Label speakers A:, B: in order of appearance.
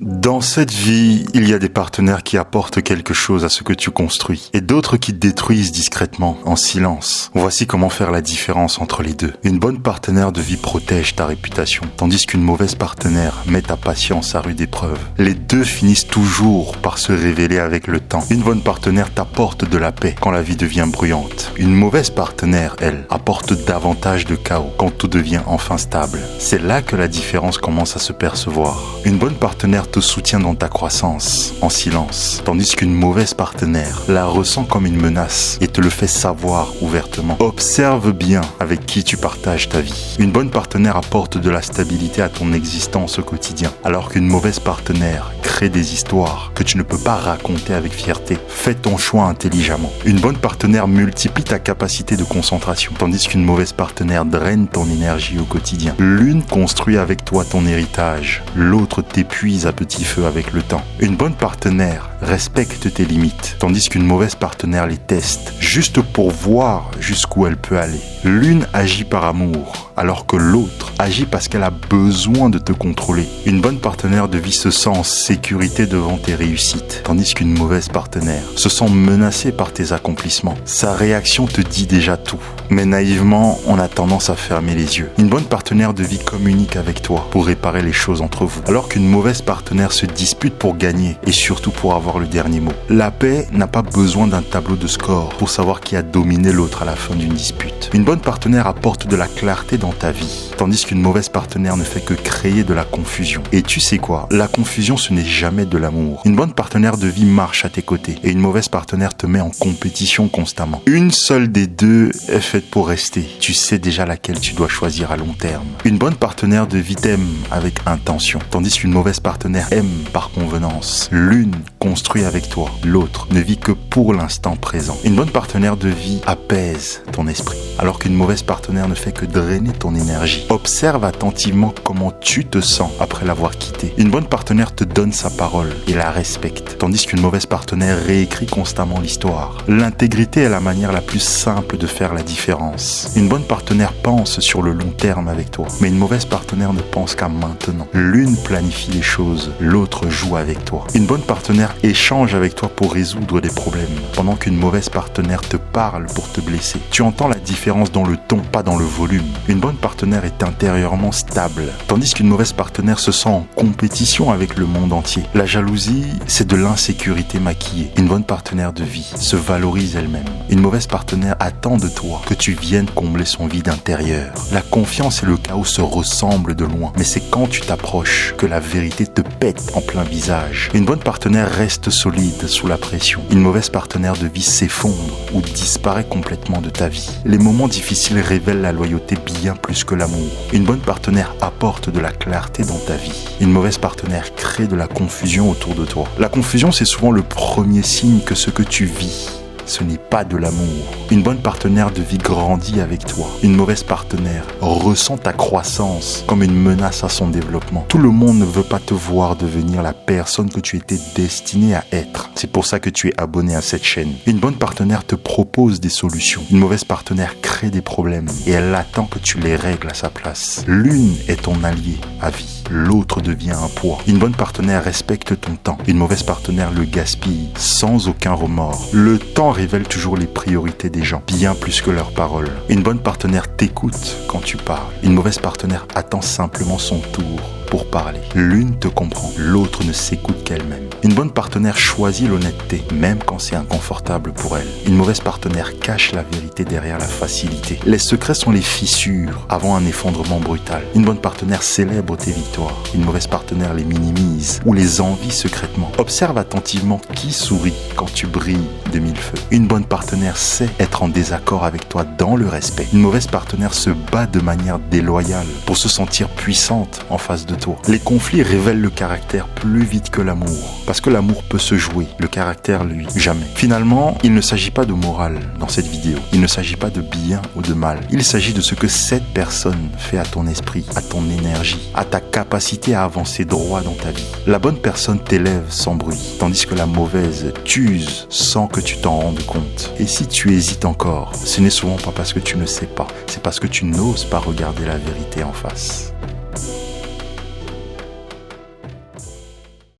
A: Dans cette vie, il y a des partenaires qui apportent quelque chose à ce que tu construis et d'autres qui te détruisent discrètement, en silence. Voici comment faire la différence entre les deux. Une bonne partenaire de vie protège ta réputation, tandis qu'une mauvaise partenaire met ta patience à rude épreuve. Les deux finissent toujours par se révéler avec le temps. Une bonne partenaire t'apporte de la paix quand la vie devient bruyante. Une mauvaise partenaire, elle, apporte davantage de chaos quand tout devient enfin stable. C'est là que la différence commence à se percevoir. Une bonne partenaire te soutient dans ta croissance, en silence, tandis qu'une mauvaise partenaire la ressent comme une menace et te le fait savoir ouvertement. Observe bien avec qui tu partages ta vie. Une bonne partenaire apporte de la stabilité à ton existence au quotidien, alors qu'une mauvaise partenaire crée des histoires que tu ne peux pas raconter avec fierté. Fais ton choix intelligemment. Une bonne partenaire multiplie ta capacité de concentration, tandis qu'une mauvaise partenaire draine ton énergie au quotidien. L'une construit avec toi ton héritage, l'autre t'épuise à petit feu avec le temps. Une bonne partenaire respecte tes limites, tandis qu'une mauvaise partenaire les teste, juste pour voir jusqu'où elle peut aller. L'une agit par amour, alors que l'autre agit parce qu'elle a besoin de te contrôler. Une bonne partenaire de vie se sent en sécurité devant tes réussites, tandis qu'une mauvaise partenaire se sent menacée par tes accomplissements. Sa réaction te dit déjà tout, mais naïvement, on a tendance à fermer les yeux. Une bonne partenaire de vie communique avec toi pour réparer les choses entre vous, alors qu'une mauvaise partenaire se dispute pour gagner et surtout pour avoir le dernier mot. La paix n'a pas besoin d'un tableau de score pour savoir qui a dominé l'autre à la fin d'une dispute. Une bonne partenaire apporte de la clarté dans ta vie, tandis qu'une mauvaise partenaire ne fait que créer de la confusion. Et tu sais quoi? La confusion, ce n'est jamais de l'amour. Une bonne partenaire de vie marche à tes côtés et une mauvaise partenaire te met en compétition constamment. Une seule des deux est faite pour rester. Tu sais déjà laquelle tu dois choisir à long terme. Une bonne partenaire de vie t'aime avec intention, tandis qu'une mauvaise partenaire aime par convenance. L'une construit avec toi, l'autre ne vit que pour l'instant présent. Une bonne partenaire de vie apaise ton esprit, alors qu'une mauvaise partenaire ne fait que drainer ton énergie. Observe attentivement comment tu te sens après l'avoir quitté. Une bonne partenaire te donne sa parole et la respecte, tandis qu'une mauvaise partenaire réécrit constamment l'histoire. L'intégrité est la manière la plus simple de faire la différence. Une bonne partenaire pense sur le long terme avec toi, mais une mauvaise partenaire ne pense qu'à maintenant. L'une planifie les choses, l'autre joue avec toi. Une bonne partenaire échange avec toi pour résoudre des problèmes, pendant qu'une mauvaise partenaire te parle pour te blesser. Tu entends la différence dans le ton, pas dans le volume. Une bonne partenaire est intérieurement stable, tandis qu'une mauvaise partenaire se sent en compétition avec le monde entier. La jalousie, c'est de l'insécurité maquillée. Une bonne partenaire de vie se valorise elle-même. Une mauvaise partenaire attend de toi que tu viennes combler son vide intérieur. La confiance et le chaos se ressemblent de loin, mais c'est quand tu t'approches que la vérité te pète en plein visage. Une bonne partenaire reste solide sous la pression. Une mauvaise partenaire de vie s'effondre ou disparaît complètement de ta vie. Les moments difficiles révèlent la loyauté bien plus que l'amour. Une bonne partenaire apporte de la clarté dans ta vie. Une mauvaise partenaire crée de la confusion autour de toi. La confusion, c'est souvent le premier signe que ce que tu vis, ce n'est pas de l'amour. Une bonne partenaire de vie grandit avec toi. Une mauvaise partenaire ressent ta croissance comme une menace à son développement. Tout le monde ne veut pas te voir devenir la personne que tu étais destiné à être. C'est pour ça que tu es abonné à cette chaîne. Une bonne partenaire te propose des solutions. Une mauvaise partenaire crée des problèmes et elle attend que tu les règles à sa place. L'une est ton allié à vie, l'autre devient un poids. Une bonne partenaire respecte ton temps. Une mauvaise partenaire le gaspille sans aucun remords. Le temps révèle toujours les priorités des gens, bien plus que leurs paroles. Une bonne partenaire t'écoute quand tu parles. Une mauvaise partenaire attend simplement son tour pour parler. L'une te comprend, l'autre ne s'écoute qu'elle-même. Une bonne partenaire choisit l'honnêteté, même quand c'est inconfortable pour elle. Une mauvaise partenaire cache la vérité derrière la facilité. Les secrets sont les fissures avant un effondrement brutal. Une bonne partenaire célèbre tes victoires. Une mauvaise partenaire les minimise ou les envie secrètement. Observe attentivement qui sourit quand tu brilles de mille feux. Une bonne partenaire sait être en désaccord avec toi dans le respect. Une mauvaise partenaire se bat de manière déloyale pour se sentir puissante en face de toi. Les conflits révèlent le caractère plus vite que l'amour, parce que l'amour peut se jouer, le caractère lui, jamais. Finalement, il ne s'agit pas de morale dans cette vidéo, il ne s'agit pas de bien ou de mal, il s'agit de ce que cette personne fait à ton esprit, à ton énergie, à ta capacité à avancer droit dans ta vie. La bonne personne t'élève sans bruit, tandis que la mauvaise t'use sans que tu t'en rendes compte. Et si tu hésites encore, ce n'est souvent pas parce que tu ne sais pas, c'est parce que tu n'oses pas regarder la vérité en face.